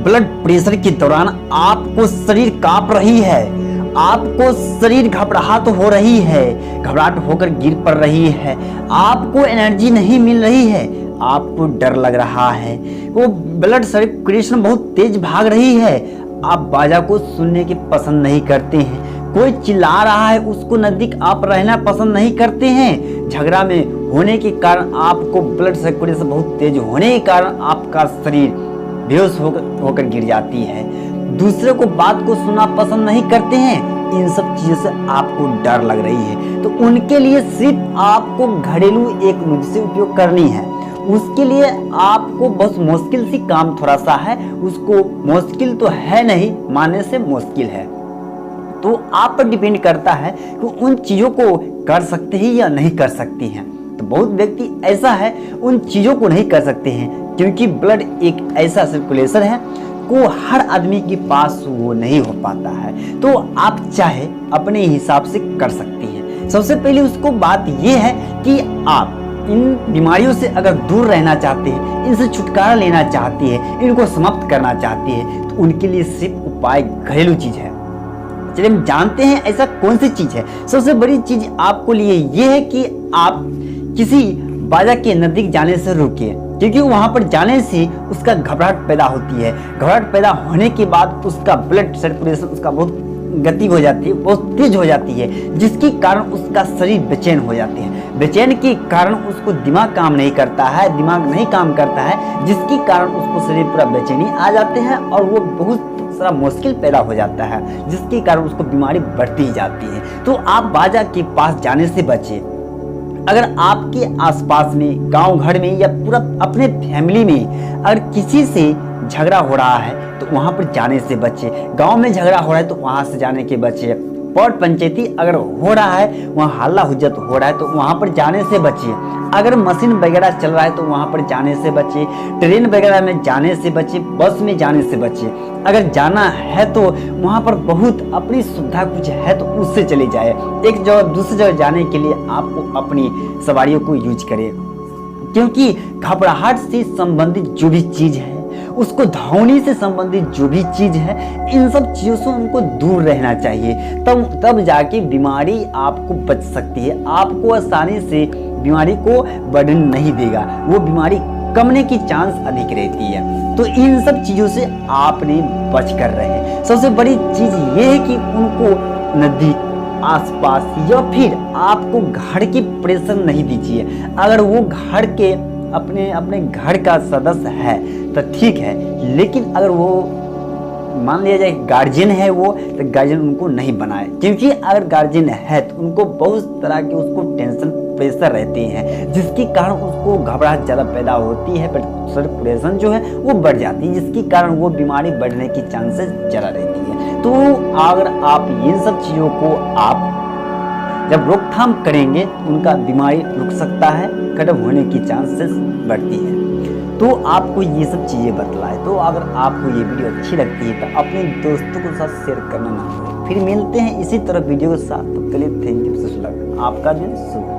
Blood pressure के दौरान आपको शरीर कांप रही है, आपको शरीर घबराहट हो रही है, घबराहट होकर गिर पड़ रही है, आपको एनर्जी नहीं मिल रही है, आपको डर लग रहा है, वो ब्लड सर्कुलेशन बहुत तेज भाग रही है, आप बाजा को सुनने की पसंद नहीं करते हैं, कोई चिल्ला रहा है उसको नजदीक आप रहना पसंद नहीं करते हैं, झगड़ा में होने के कारण आपको ब्लड सर्कुलेशन बहुत तेज होने के कारण आपका शरीर बेहोश होकर गिर जाती है, दूसरे को बात को सुनना पसंद नहीं करते हैं, इन सब चीजों से आपको डर लग रही है, तो उनके लिए सिर्फ आपको घरेलू एक नुस्खे उपयोग करनी है। उसके लिए आपको बहुत मुश्किल सी काम थोड़ा सा है, उसको मुश्किल तो है नहीं, मानने से मुश्किल है, तो आप पर डिपेंड करता है कि उन चीजों को कर सकते हैं या नहीं कर सकती हैं। तो बहुत व्यक्ति ऐसा है उन चीजों को नहीं कर सकते हैं, क्योंकि ब्लड एक ऐसा सर्कुलेशन है को हर आदमी के पास वो नहीं हो पाता है, तो आप चाहे अपने हिसाब से कर सकती हैं। सबसे पहले उसको बात ये है कि आप इन बीमारियों से अगर दूर रहना चाहते हैं, इनसे छुटकारा लेना चाहती है, इनको समाप्त करना चाहती है, तो उनके लिए सिर्फ उपाय घरेलू चीज है। चलिए हम जानते हैं ऐसा कौन सी चीज है। सबसे बड़ी चीज आपको लिए ये है कि आप किसी बाजा के नजदीक जाने से रुकिए, क्योंकि वहां पर जाने से उसका घबराहट पैदा होती है, घबराहट पैदा होने के बाद उसका ब्लड सर्कुलेशन उसका बहुत गति हो जाती है, बहुत तेज हो जाती है, जिसके कारण उसका शरीर बेचैन हो जाते हैं, बेचैन के कारण उसको दिमाग काम नहीं करता है, दिमाग नहीं काम करता है, जिसके कारण उसको शरीर पूरा बेचैनी आ जाते हैं और वो बहुत सारा मुश्किल पैदा हो जाता है, जिसके कारण उसको बीमारी बढ़ती ही जाती है। तो आप बाजा के पास जाने से बचें। अगर आपके आसपास में, गांव घर में या पूरा अपने फैमिली में अगर किसी से झगड़ा हो रहा है तो वहां पर जाने से बचे। गांव में झगड़ा हो रहा है तो वहां से जाने के बचे। पौड़ पंचायती अगर हो रहा है, वहाँ हल्ला हुज्जत हो रहा है तो वहां पर जाने से बचे। अगर मशीन वगैरह चल रहा है तो वहां पर जाने से बचे, ट्रेन वगैरह में जाने से बचे, बस में जाने से बचे। अगर जाना है तो वहां पर बहुत अपनी सुविधा कुछ है तो उससे चले जाए। एक जगह दूसरी जगह जाने के लिए आपको अपनी सवारियों को यूज करें, क्योंकि घबराहट से संबंधित जो भी चीज है, उसको धावनी से संबंधित जो भी चीज है, इन सब चीजों से उनको दूर रहना चाहिए। तब जाके बीमारी आपको बच सकती है, आपको आसानी से बीमारी को बढ़ने नहीं देगा, वो बीमारी कमने की चांस अधिक रहती है। तो इन सब चीजों से आपने बच कर रहे। सबसे बड़ी चीज ये है कि उनको नजदीक, आसपास या फिर आपको घर की प्रेशर नहीं दीजिए। अगर वो घर के अपने घर का सदस्य है तो ठीक है, लेकिन अगर वो मान लिया जाए गार्जियन है वो, तो गार्जियन उनको नहीं बनाए, क्योंकि अगर गार्जियन है तो उनको बहुत तरह के उसको टेंशन प्रेशर रहते हैं, जिसके कारण उसको घबराहट ज़्यादा पैदा होती है, सर्कुलेशन जो है वो बढ़ जाती है, जिसके कारण वो बीमारी बढ़ने की चांसेस ज़्यादा रहती है। तो अगर आप इन सब चीज़ों को आप जब रोकथाम करेंगे तो उनका बीमारी रुक सकता है, खत्म होने की चांसेस बढ़ती है। तो आपको ये सब चीज़ें बतलाए। तो अगर आपको ये वीडियो अच्छी लगती है तो अपने दोस्तों के साथ शेयर करना ना भूलें। फिर मिलते हैं इसी तरह वीडियो के साथ, तब के लिए थैंक यू, आपका दिन शुभ।